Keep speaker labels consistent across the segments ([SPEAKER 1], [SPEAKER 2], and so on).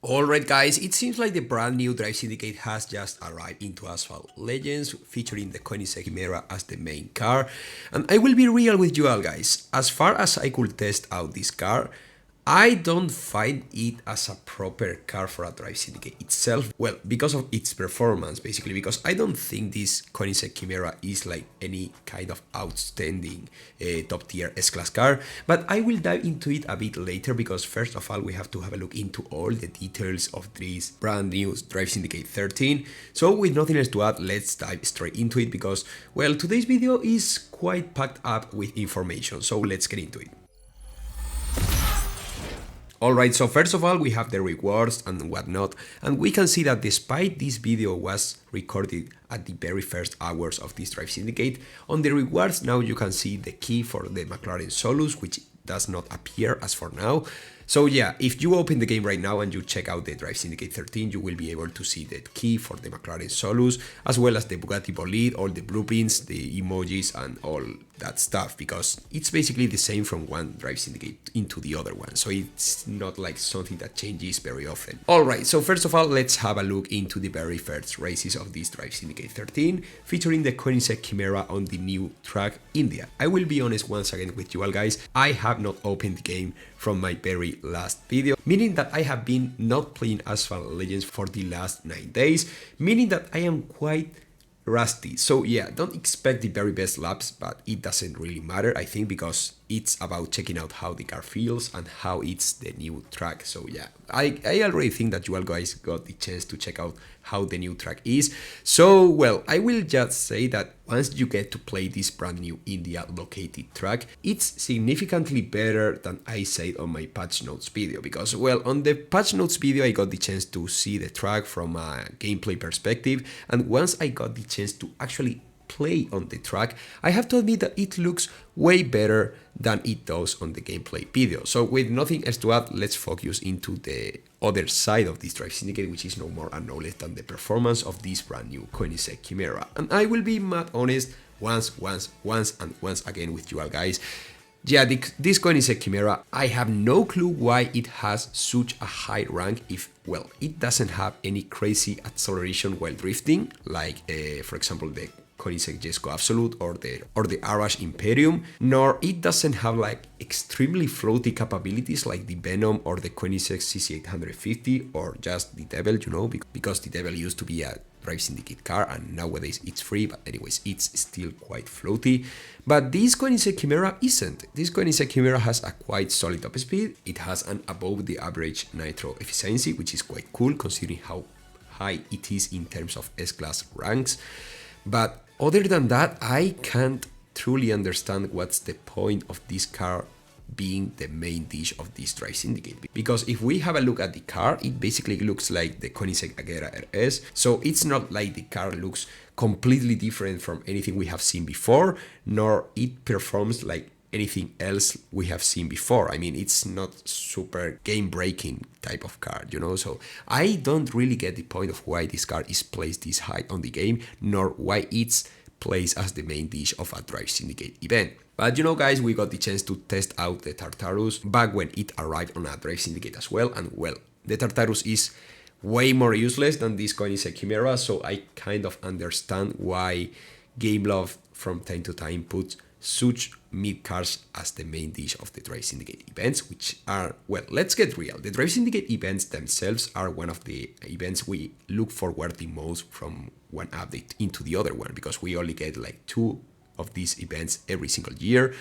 [SPEAKER 1] Alright guys, it seems like the brand new Drive Syndicate has just arrived into Asphalt Legends, featuring the Koenigsegg Chimera as the main car. And I will be real with you all guys, as far as I could test out this car, I don't find it as a proper car for a Drive Syndicate itself. Well, because of its performance, basically, because I don't think this Koenigsegg Chimera is like any kind of outstanding top tier S-Class car, but I will dive into it a bit later because first of all, we have to have a look into all the details of this brand new Drive Syndicate 13. So with nothing else to add, let's dive straight into it because, well, today's video is quite packed up with information, so let's get into it. Alright, so first of all, we have the rewards and whatnot, and we can see that despite this video was recorded at the very first hours of this Drive Syndicate, on the rewards now you can see the key for the McLaren Solus, which does not appear as for now. So yeah, if you open the game right now and you check out the Drive Syndicate 13, you will be able to see the key for the McLaren Solus, as well as the Bugatti Bolide, all the blueprints, the emojis and all that stuff, because it's basically the same from one Drive Syndicate into the other one, so it's not like something that changes very often. Alright, so first of all, let's have a look into the very first races of this Drive Syndicate 13, featuring the Koenigsegg Chimera on the new track India. I will be honest once again with you all guys, I have not opened the game from my very last video, meaning that I have been not playing Asphalt Legends for the last 9 days, meaning that I am quite rusty. So yeah, don't expect the very best laps, but it doesn't really matter, I think, because it's about checking out how the car feels and how it's the new track. So yeah, I already think that you all guys got the chance to check out how the new track is. So well, I will just say that once you get to play this brand new India located track, it's significantly better than I said on my patch notes video, because well, on the patch notes video I got the chance to see the track from a gameplay perspective, and once I got the chance to actually play on the track, I have to admit that it looks way better than it does on the gameplay video. So with nothing else to add, let's focus into the other side of this Drive Syndicate, which is no more and no less than the performance of this brand new Koenigsegg Chimera. And I will be mad honest once again with you all guys. Yeah, this Koenigsegg Chimera, I have no clue why it has such a high rank if, well, it doesn't have any crazy acceleration while drifting, like for example the Koenigsegg Jesco Absolute or the Arash Imperium, nor it doesn't have like extremely floaty capabilities like the Venom or the Koenigsegg CC850 or just the Devil, you know, because the Devil used to be a Drive Syndicate car and nowadays it's free, but anyways, it's still quite floaty. But this Koenigsegg Chimera isn't. This Koenigsegg Chimera has a quite solid top speed, it has an above the average nitro efficiency, which is quite cool considering how high it is in terms of S-Class ranks. But other than that, I can't truly understand what's the point of this car being the main dish of this Drive Syndicate. Because if we have a look at the car, it basically looks like the Koenigsegg Agera RS, so it's not like the car looks completely different from anything we have seen before, nor it performs like anything else we have seen before. I mean, it's not super game-breaking type of car, you know, so I don't really get the point of why this car is placed this high on the game, nor why it's placed as the main dish of a Drive Syndicate event. But you know guys, we got the chance to test out the Tartarus back when it arrived on a Drive Syndicate as well, and well, the Tartarus is way more useless than this Koenigsegg Chimera, so I kind of understand why Gameloft from time to time puts such mid cars as the main dish of the Drive Syndicate events, which are, well, let's get real. The Drive Syndicate events themselves are one of the events we look forward the most from one update into the other one, because we only get like 2 of these events every single year.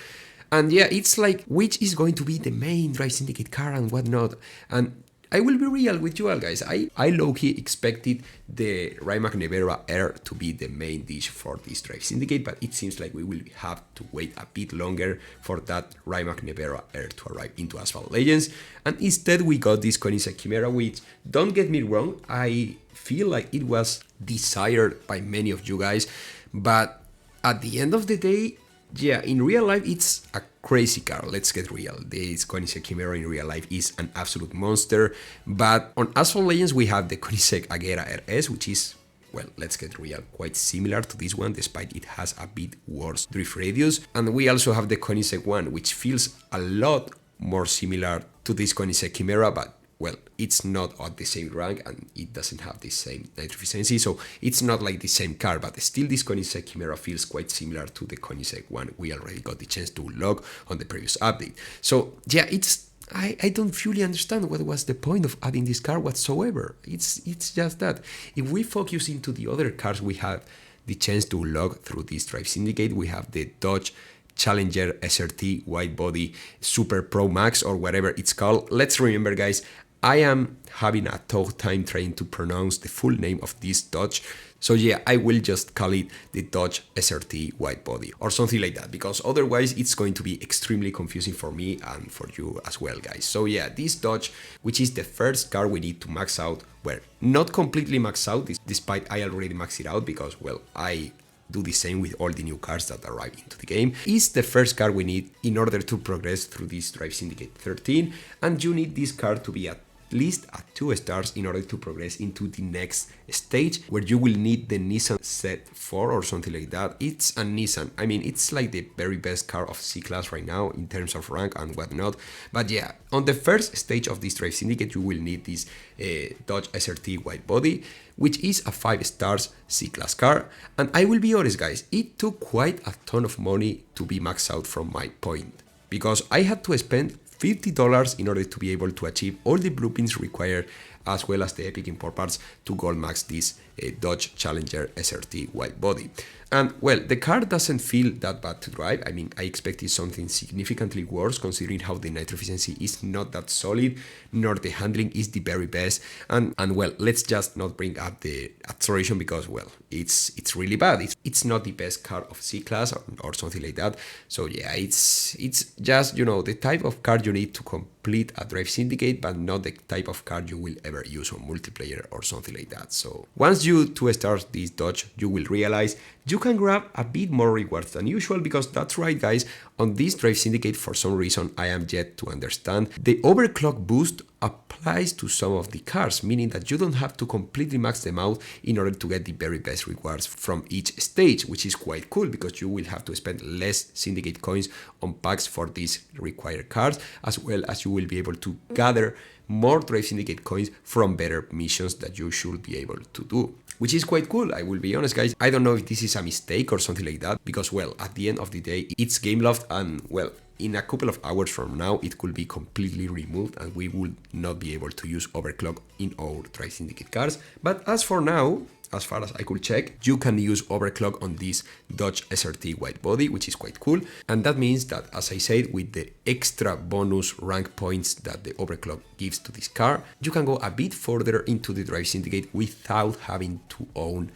[SPEAKER 1] And yeah, it's like, which is going to be the main Drive Syndicate car and whatnot. And I will be real with you all guys, I low-key expected the Rimac Nevera Air to be the main dish for this Drive Syndicate, but it seems like we will have to wait a bit longer for that Rimac Nevera Air to arrive into Asphalt Legends, and instead we got this Koenigsegg Chimera, which, don't get me wrong, I feel like it was desired by many of you guys, but at the end of the day, yeah, in real life it's a crazy car, let's get real. This Koenigsegg Chimera in real life is an absolute monster, but on Asphalt Legends we have the Koenigsegg Agera RS, which is, well, let's get real, quite similar to this one, despite it has a bit worse drift radius. And we also have the Koenigsegg one, which feels a lot more similar to this Koenigsegg Chimera, but well, it's not at the same rank and it doesn't have the same nitro efficiency, so it's not like the same car, but still this Koenigsegg Chimera feels quite similar to the Koenigsegg one we already got the chance to unlock on the previous update. So yeah, I don't fully understand what was the point of adding this car whatsoever. It's just that if we focus into the other cars we have the chance to unlock through this Drive Syndicate, we have the Dodge Challenger SRT Wide Body Super Pro Max, or whatever it's called. Let's remember, guys, I am having a tough time trying to pronounce the full name of this Dodge. So yeah, I will just call it the Dodge SRT Wide Body or something like that, because otherwise it's going to be extremely confusing for me and for you as well, guys. So yeah, this Dodge, which is the first car we need to max out, well, not completely max out, despite I already maxed it out because, well, I do the same with all the new cars that arrive into the game, is the first car we need in order to progress through this Drive Syndicate 13, and you need this car to be at least at 2 stars in order to progress into the next stage, where you will need the Nissan Z4 or something like that. It's a Nissan, I mean, it's like the very best car of C-Class right now in terms of rank and whatnot. But yeah, on the first stage of this Drive Syndicate you will need this Dodge SRT Wide Body, which is a 5 stars C-Class car. And I will be honest, guys, it took quite a ton of money to be maxed out from my point, because I had to spend $50 in order to be able to achieve all the blueprints required, as well as the epic import parts to gold max this Dodge Challenger SRT Wide Body. And well, the car doesn't feel that bad to drive. I mean, I expected something significantly worse considering how the nitro efficiency is not that solid, nor the handling is the very best. And well, let's just not bring up the acceleration because, well, it's really bad. It's not the best car of C-Class or something like that. So yeah, it's just, you know, the type of car you need to complete a Drive Syndicate, but not the type of car you will ever use on multiplayer or something like that. So once you 2 stars this Dodge, you will realize you can grab a bit more rewards than usual, because that's right, guys, on this Drive Syndicate, for some reason I am yet to understand, the overclock boost applies to some of the cars, meaning that you don't have to completely max them out in order to get the very best rewards from each stage, which is quite cool because you will have to spend less Syndicate coins on packs for these required cars, as well as you will be able to gather more Drive Syndicate coins from better missions that you should be able to do, which is quite cool. I will be honest, guys, I don't know if this is a mistake or something like that, because, well, at the end of the day it's Gameloft, and well, in a couple of hours from now it could be completely removed and we will not be able to use overclock in our Drive Syndicate cars. But as for now, as far as I could check, you can use overclock on this Dodge SRT Wide Body, which is quite cool. And that means that, as I said, with the extra bonus rank points that the overclock gives to this car, you can go a bit further into the Drive Syndicate without having to own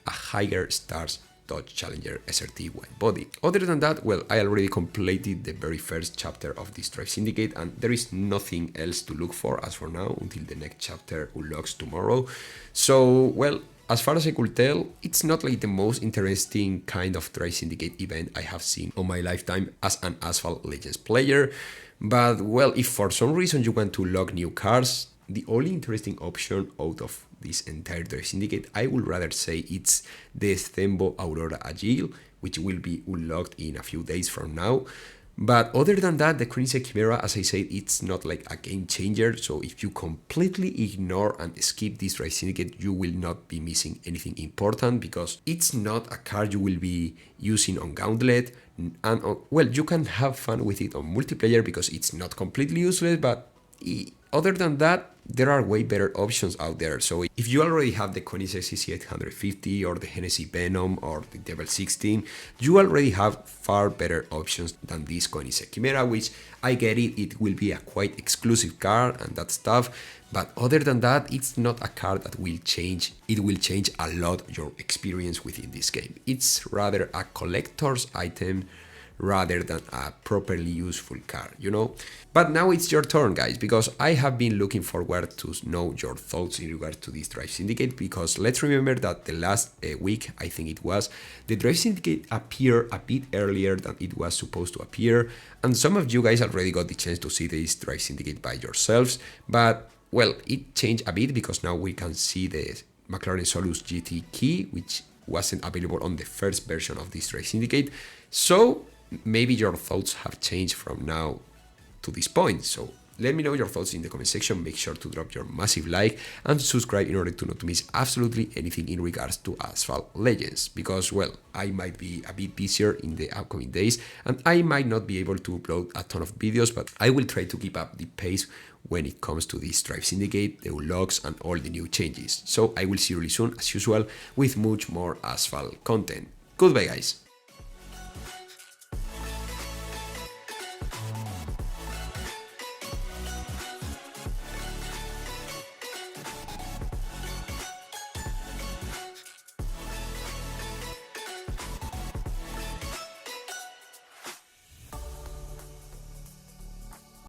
[SPEAKER 1] a higher stars Dodge Challenger SRT Wide Body. Other than that, well, I already completed the very first chapter of this Drive Syndicate, and there is nothing else to look for as for now until the next chapter unlocks tomorrow. So, well, as far as I could tell, it's not like the most interesting kind of Drive Syndicate event I have seen on my lifetime as an Asphalt Legends player. But well, if for some reason you want to unlock new cars, the only interesting option out of this entire Drive Syndicate, I would rather say it's the Stembo Aurora Agile, which will be unlocked in a few days from now. But other than that, the Koenigsegg Chimera, as I said, it's not like a game changer. So if you completely ignore and skip this Drive Syndicate, you will not be missing anything important, because it's not a car you will be using on Gauntlet. And well, you can have fun with it on multiplayer because it's not completely useless, but other than that, there are way better options out there. So if you already have the Koenigsegg CC850 or the Hennessy Venom or the Devil 16, you already have far better options than this Koenigsegg Chimera, which I get it will be a quite exclusive car and that stuff. But other than that, it's not a car that will change. It will change a lot your experience within this game. It's rather a collector's item rather than a properly useful car, you know? But now it's your turn, guys, because I have been looking forward to know your thoughts in regard to this Drive Syndicate, because let's remember that the last week, I think it was, the Drive Syndicate appeared a bit earlier than it was supposed to appear, and some of you guys already got the chance to see this Drive Syndicate by yourselves, but well, it changed a bit because now we can see the McLaren Solus GT key, which wasn't available on the first version of this Drive Syndicate. So maybe your thoughts have changed from now to this point. So Let me know your thoughts in the comment section, make sure to drop your massive like and subscribe in order to not miss absolutely anything in regards to Asphalt Legends, because well, I might be a bit busier in the upcoming days and I might not be able to upload a ton of videos, but I will try to keep up the pace when it comes to this Drive Syndicate, the unlocks and all the new changes. So I will see you really soon as usual with much more Asphalt content. Goodbye guys!